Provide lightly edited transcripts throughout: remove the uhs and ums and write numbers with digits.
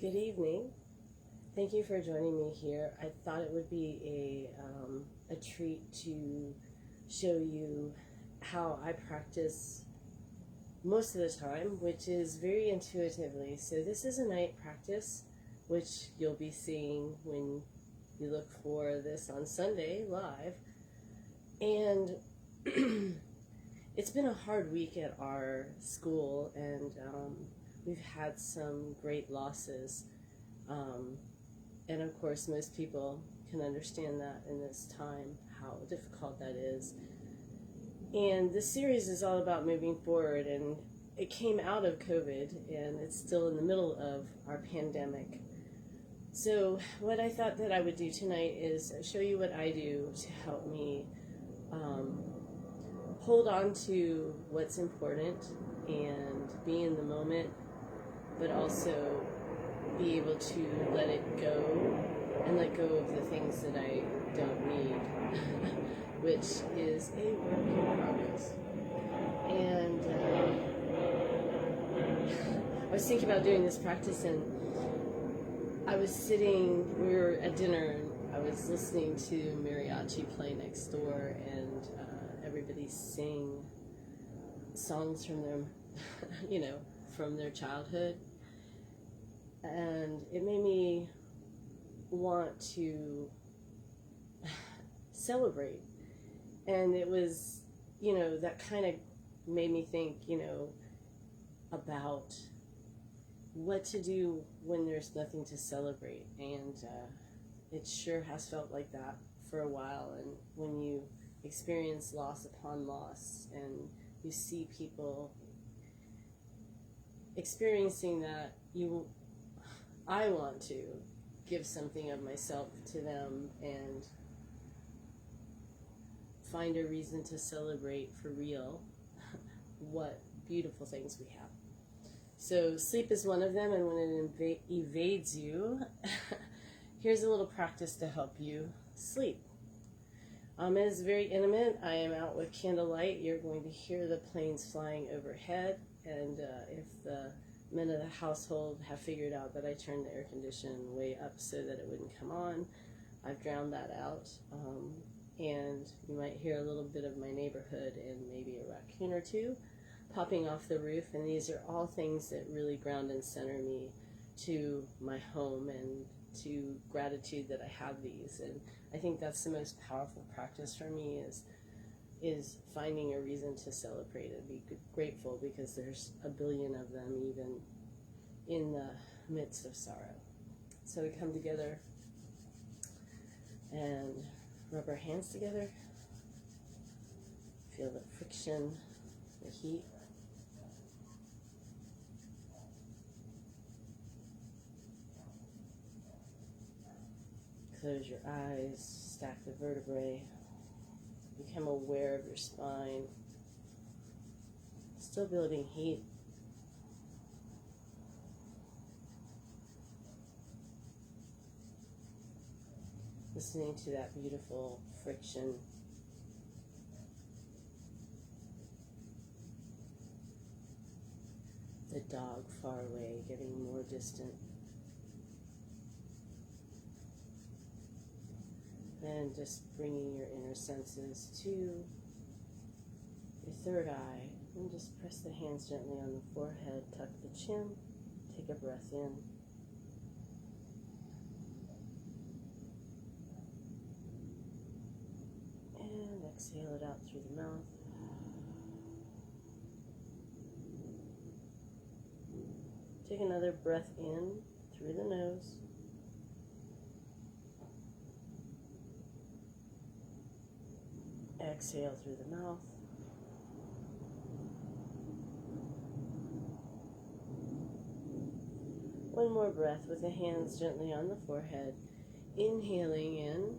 Good evening. Thank you for joining me here. I thought it would be a treat to show you how I practice most of the time, which is very intuitively. So this is a night practice, which you'll be seeing when you look for this on Sunday live. And it's been a hard week at our school, and we've had some great losses. And of course, most people can understand that in this time, how difficult that is. And this series is all about moving forward, and it came out of COVID, and it's still in the middle of our pandemic. So what I thought that I would do tonight is show you what I do to help me hold on to what's important and be in the moment, but also be able to let it go and let go of the things that I don't need, which is a work in progress. And I was thinking about doing this practice, and I was sitting, we were at dinner, and I was listening to mariachi play next door, and everybody sing songs from their, from their childhood. And it made me want to celebrate. And it was, that kind of made me think, about what to do when there's nothing to celebrate. And it sure has felt like that for a while. And when you experience loss upon loss, and you see people experiencing that, I want to give something of myself to them and find a reason to celebrate for real what beautiful things we have. So sleep is one of them, and when it evades you, here's a little practice to help you sleep. It is very intimate. I am out with candlelight. You're going to hear the planes flying overhead, and if the men of the household have figured out that I turned the air conditioning way up so that it wouldn't come on, I've drowned that out. And you might hear a little bit of my neighborhood and maybe a raccoon or two popping off the roof. And these are all things that really ground and center me to my home and to gratitude that I have these. And I think that's the most powerful practice for me is finding a reason to celebrate and be grateful, because there's a billion of them even in the midst of sorrow. So we come together and rub our hands together, feel the friction, the heat. Close your eyes, stack the vertebrae. Become aware of your spine. Still building heat. Listening to that beautiful friction. The dog far away, getting more distant. And just bringing your inner senses to your third eye, and just press the hands gently on the forehead, tuck the chin, take a breath in. And exhale it out through the mouth. Take another breath in through the nose. Exhale through the mouth. One more breath with the hands gently on the forehead. Inhaling in.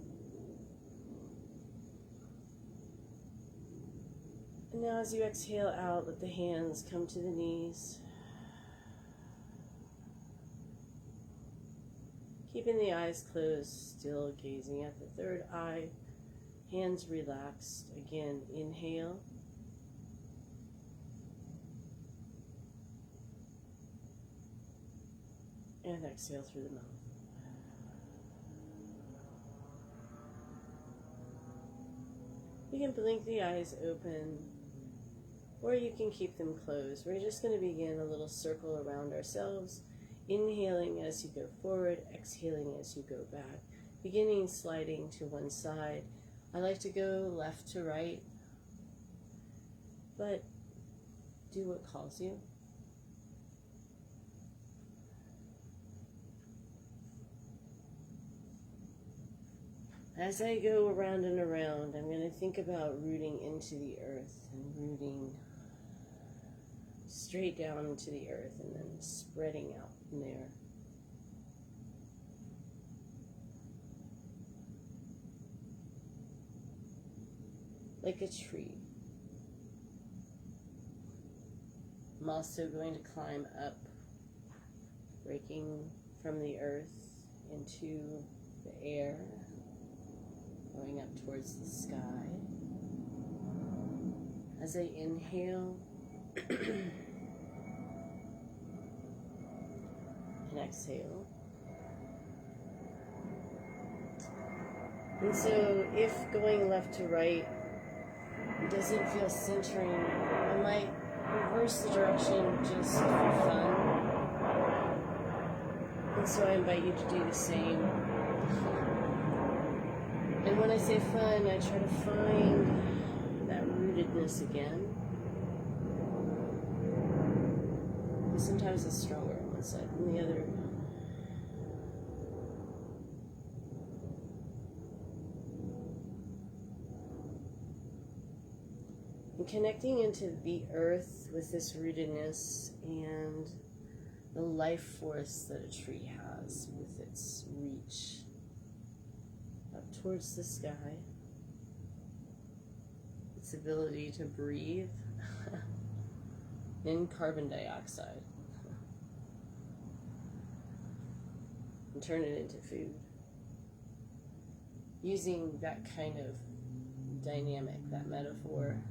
And now as you exhale out, let the hands come to the knees. Keeping the eyes closed, still gazing at the third eye. Hands relaxed. Again, inhale. And exhale through the mouth. You can blink the eyes open, or you can keep them closed. We're just going to begin a little circle around ourselves, inhaling as you go forward, exhaling as you go back, beginning sliding to one side. I like to go left to right, but do what calls you. As I go around and around, I'm going to think about rooting into the earth and rooting straight down into the earth and then spreading out from there. Like a tree. I'm also going to climb up, breaking from the earth into the air, going up towards the sky. As I inhale and exhale. And so if going left to right doesn't feel centering, I might reverse the direction just for fun. And so I invite you to do the same. And when I say fun, I try to find that rootedness again. And sometimes it's stronger on one side than the other. And connecting into the earth with this rootedness and the life force that a tree has with its reach up towards the sky, its ability to breathe in carbon dioxide and turn it into food. Using that kind of dynamic, that metaphor,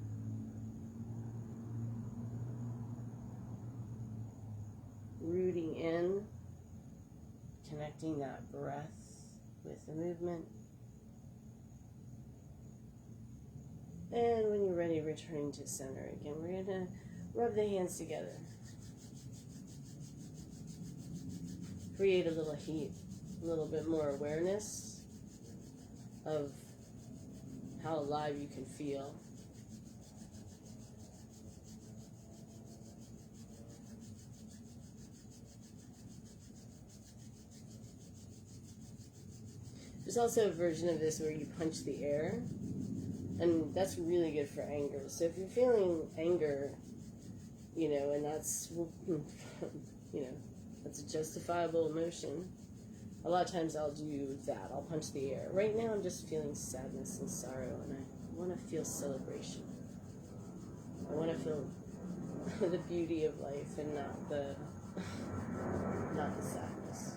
rooting in, connecting that breath with the movement. And when you're ready, returning to center again. We're going to rub the hands together. Create a little heat, a little bit more awareness of how alive you can feel. There's also a version of this where you punch the air, and that's really good for anger. So if you're feeling anger, and that's, that's a justifiable emotion, a lot of times I'll do that. I'll punch the air. Right now I'm just feeling sadness and sorrow, and I want to feel celebration. I want to feel the beauty of life and not the sadness.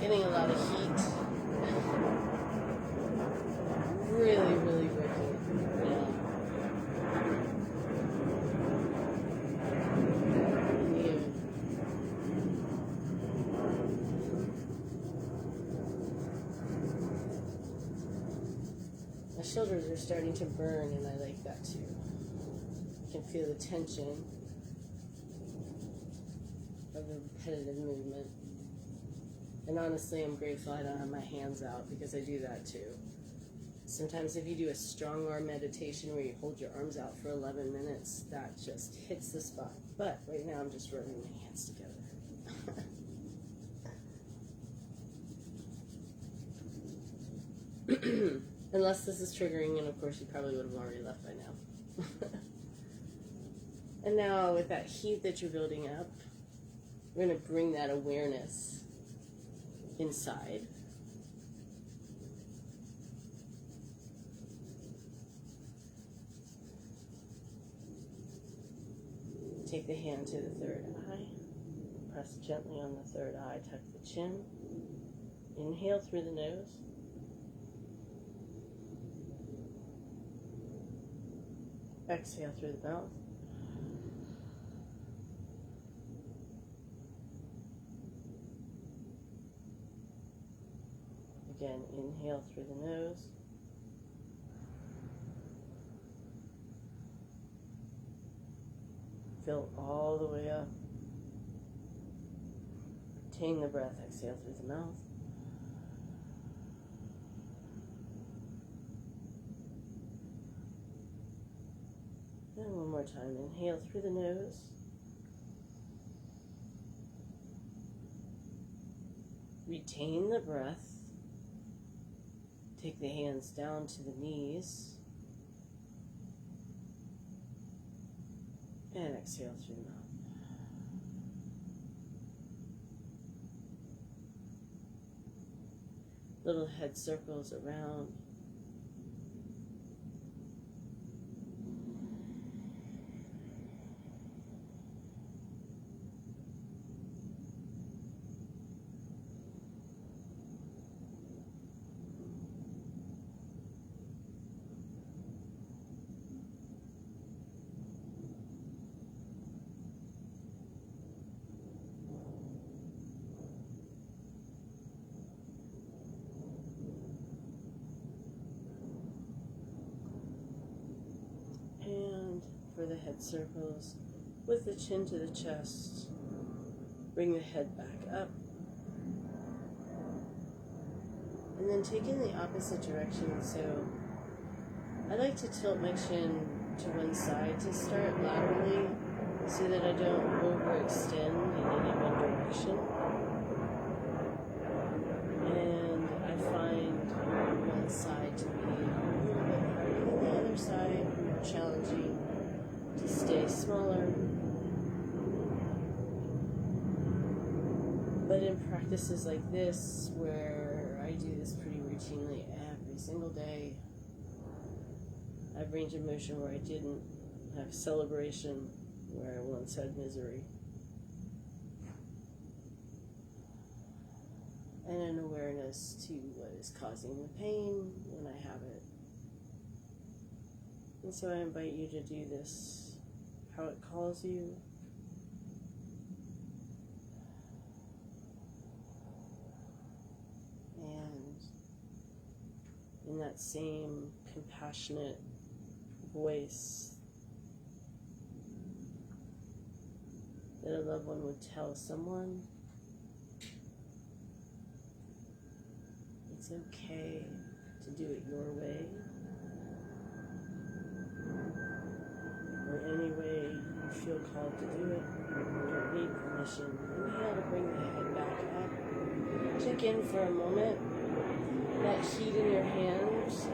Getting a lot of heat. Really, really working. Yeah. My shoulders are starting to burn, and I like that too. I can feel the tension of the repetitive movement. And honestly, I'm grateful I don't have my hands out, because I do that too. Sometimes if you do a strong arm meditation where you hold your arms out for 11 minutes, that just hits the spot. But right now I'm just rubbing my hands together. Unless this is triggering, and of course you probably would have already left by now. And now with that heat that you're building up, we're going to bring that awareness inside. Take the hand to the third eye. Press gently on the third eye. Tuck the chin. Inhale through the nose. Exhale through the mouth. again, inhale through the nose. Fill all the way up. Retain the breath, exhale through the mouth. And one more time, inhale through the nose. Retain the breath. Take the hands down to the knees. And exhale through the mouth. Little head circles around. For the head circles, with the chin to the chest, bring the head back up, and then take in the opposite direction. So I like to tilt my chin to one side to start laterally so that I don't overextend in any one direction. And I find one side to be a little bit harder than the other side, more challenging to stay smaller. But in practices like this, where I do this pretty routinely every single day, I have range of motion where I didn't, I have celebration where I once had misery, and an awareness to what is causing the pain when I have it. And so I invite you to do this, how it calls you. And in that same compassionate voice that a loved one would tell someone, it's okay to do it your way, or any way you feel called to do it. You don't need permission. Inhale to bring the head back up. Check in for a moment. That heat in your hands,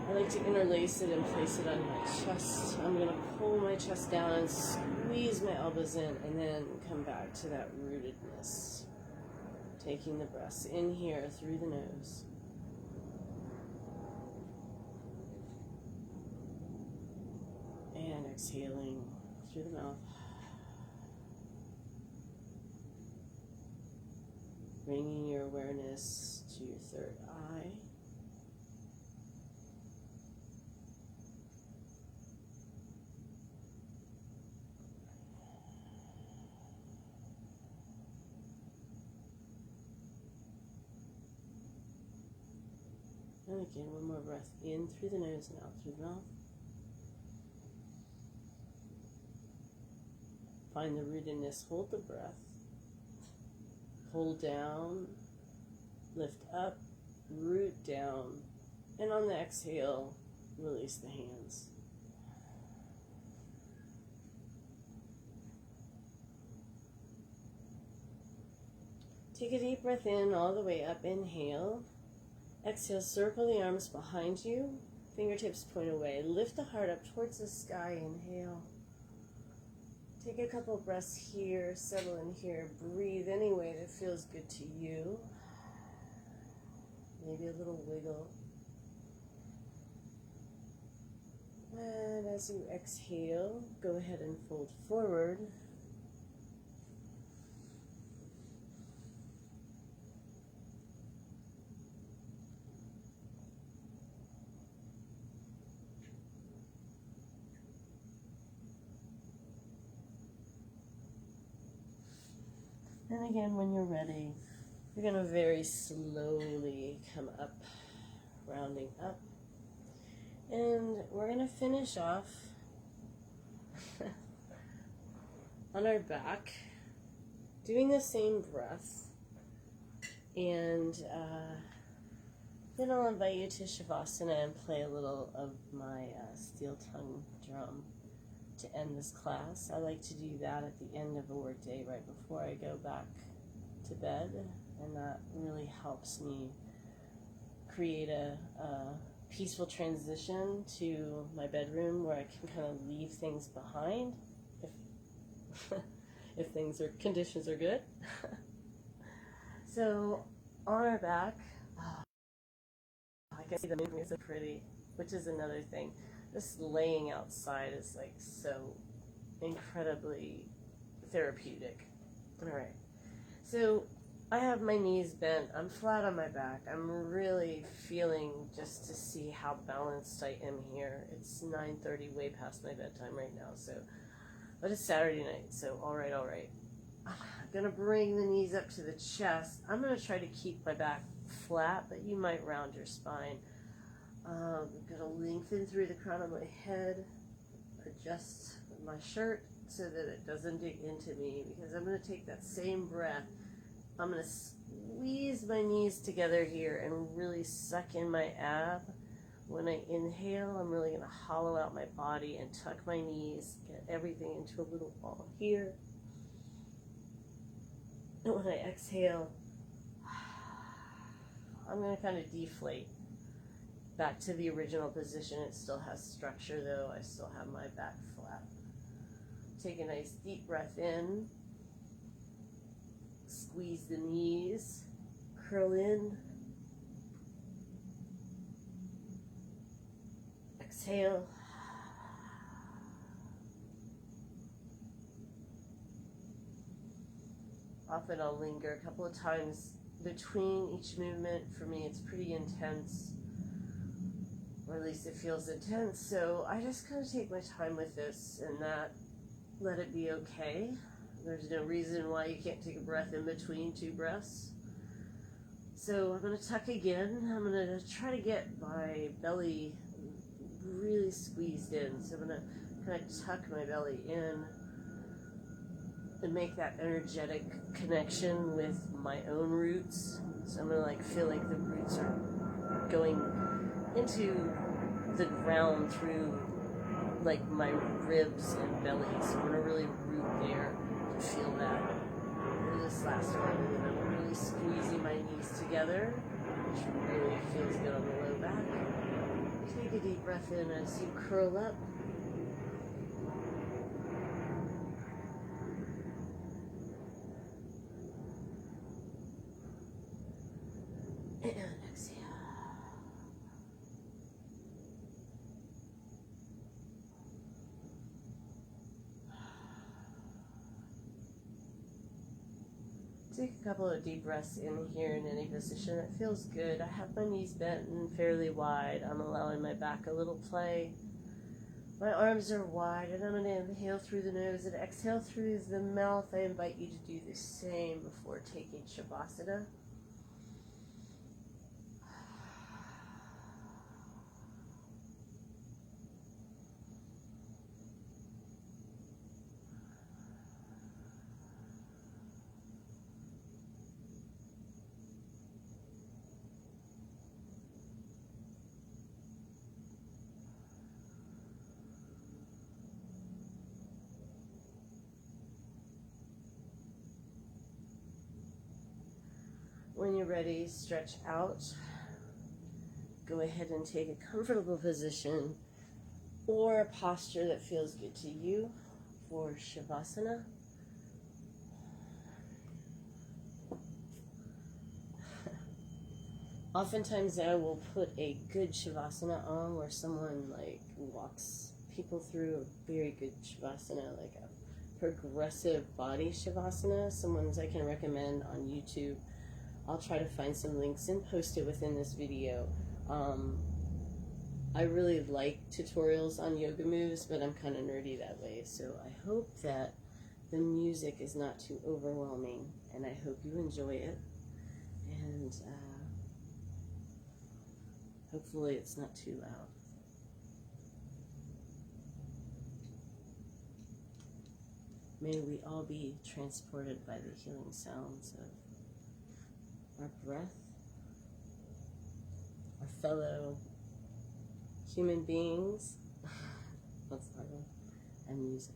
I like to interlace it and place it on my chest. I'm going to pull my chest down and squeeze my elbows in, and then come back to that rootedness. Taking the breaths in here through the nose. And exhaling through the mouth. Bringing your awareness to your third eye. And again, one more breath in through the nose and out through the mouth. Find the rootedness, hold the breath. Hold down, lift up, root down, and on the exhale, release the hands. Take a deep breath in all the way up, inhale. Exhale, circle the arms behind you, fingertips point away. Lift the heart up towards the sky, inhale. Take a couple breaths here, settle in here, breathe any way that feels good to you. Maybe a little wiggle. And as you exhale, go ahead and fold forward. And again, when you're ready, We're going to very slowly come up, rounding up. And we're going to finish off on our back, doing the same breath. And then I'll invite you to Shavasana and play a little of my steel tongue drum to end this class. I like to do that at the end of a workday right before I go back to bed, and that really helps me create a peaceful transition to my bedroom where I can kind of leave things behind if if conditions are good. So on our back, I can see the moon is so pretty, which is another thing. Just laying outside is like so incredibly therapeutic. All right. So I have my knees bent. I'm flat on my back. I'm really feeling just to see how balanced I am here. It's 9:30, way past my bedtime right now. But it's Saturday night, so all right. I'm gonna bring the knees up to the chest. I'm gonna try to keep my back flat, but you might round your spine. I'm gonna lengthen through the crown of my head, adjust my shirt so that it doesn't dig into me, because I'm gonna take that same breath. I'm going to squeeze my knees together here and really suck in my ab. When I inhale, I'm really going to hollow out my body and tuck my knees, get everything into a little ball here. And when I exhale, I'm going to kind of deflate back to the original position. It still has structure though. I still have my back flat. Take a nice deep breath in. Squeeze the knees, curl in, exhale, often I'll linger a couple of times between each movement. For me it's pretty intense, or at least it feels intense, so I just kind of take my time with this and let it be okay. There's no reason why you can't take a breath in between two breaths. So I'm going to tuck again. I'm going to try to get my belly really squeezed in. So I'm going to kind of tuck my belly in and make that energetic connection with my own roots. So I'm going to feel like the roots are going into the ground through like my ribs and belly. So I'm going to really root there. Feel that for this last one, and then I'm really squeezing my knees together, which really feels good on the low back. Take a deep breath in as you curl up. And exhale. Take a couple of deep breaths in here in any position. It feels good. I have my knees bent and fairly wide. I'm allowing my back a little play. My arms are wide, and I'm going to inhale through the nose and exhale through the mouth. I invite you to do the same before taking Shavasana. When you're ready, stretch out. Go ahead and take a comfortable position or a posture that feels good to you for Shavasana. Oftentimes I will put a good Shavasana on where someone walks people through a very good Shavasana, like a progressive body Shavasana. Some ones I can recommend on YouTube. I'll try to find some links and post it within this video. I really like tutorials on yoga moves, but I'm kind of nerdy that way, so I hope that the music is not too overwhelming, and I hope you enjoy it. And hopefully it's not too loud. May we all be transported by the healing sounds of our breath, our fellow human beings, that's our one, and music.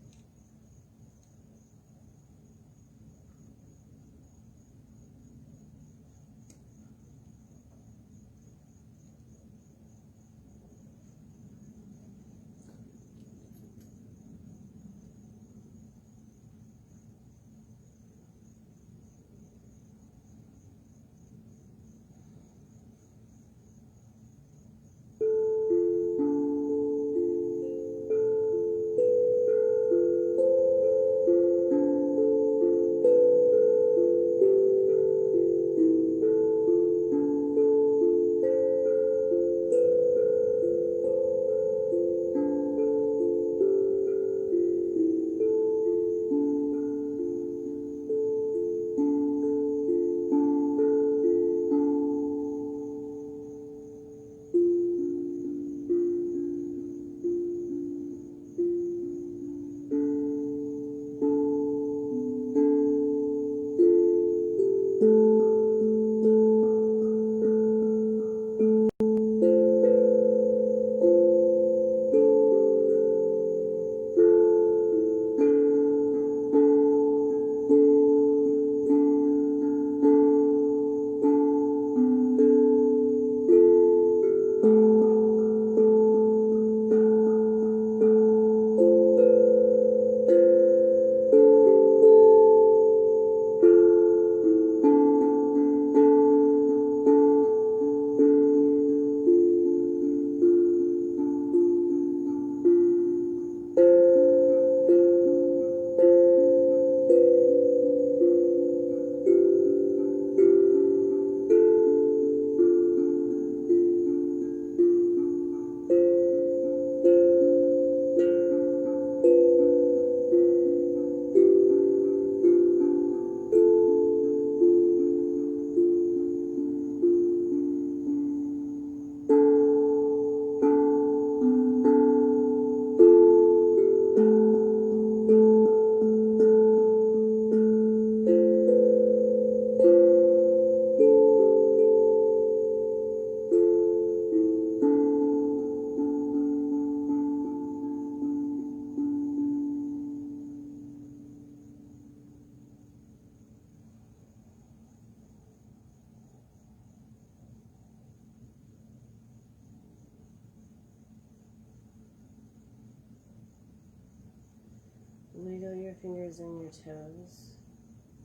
Wiggle your fingers and your toes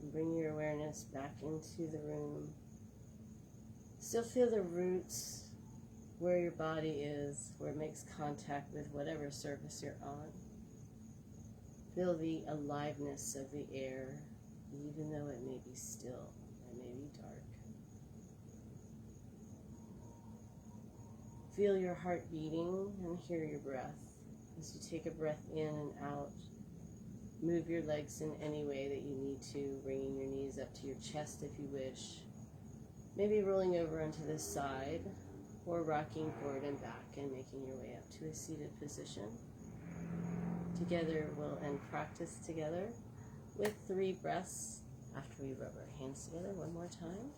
and bring your awareness back into the room. Still feel the roots where your body is, where it makes contact with whatever surface you're on. Feel the aliveness of the air, even though it may be still, it may be dark. Feel your heart beating and hear your breath. As you take a breath in and out, move your legs in any way that you need to, bringing your knees up to your chest if you wish. Maybe rolling over onto the side or rocking forward and back and making your way up to a seated position. Together we'll end practice together with 3 breaths after we rub our hands together one more time.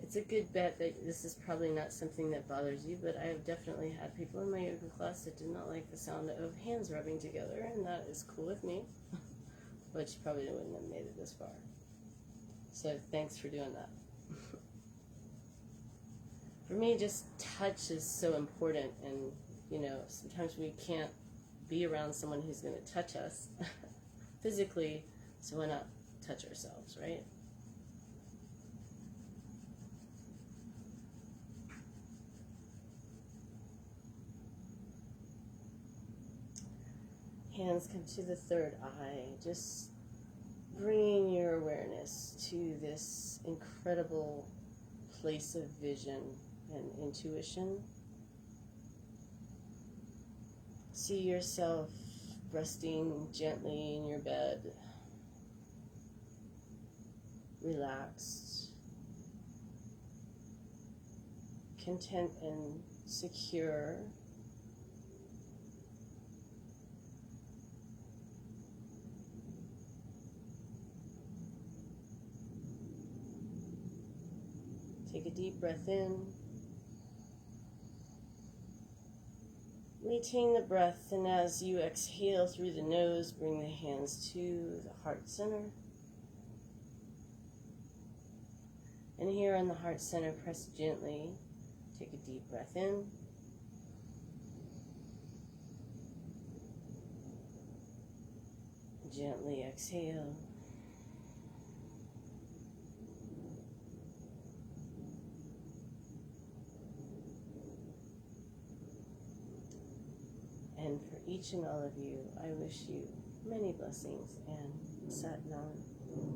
It's a good bet that this is probably not something that bothers you, but I have definitely had people in my yoga class that did not like the sound of hands rubbing together, and that is cool with me. But you probably wouldn't have made it this far. So thanks for doing that. For me, just touch is so important, and sometimes we can't be around someone who's going to touch us physically, so why not touch ourselves, right? Hands come to the third eye. Just bringing your awareness to this incredible place of vision and intuition. See yourself resting gently in your bed. relaxed, content and secure. Take a deep breath in. Retain the breath, and as you exhale through the nose, bring the hands to the heart center. And here on the heart center, press gently. Take a deep breath in. Gently exhale. And for each and all of you, I wish you many blessings and Sat Nam,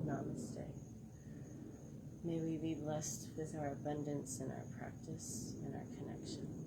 Namaste. May we be blessed with our abundance and our practice and our connection.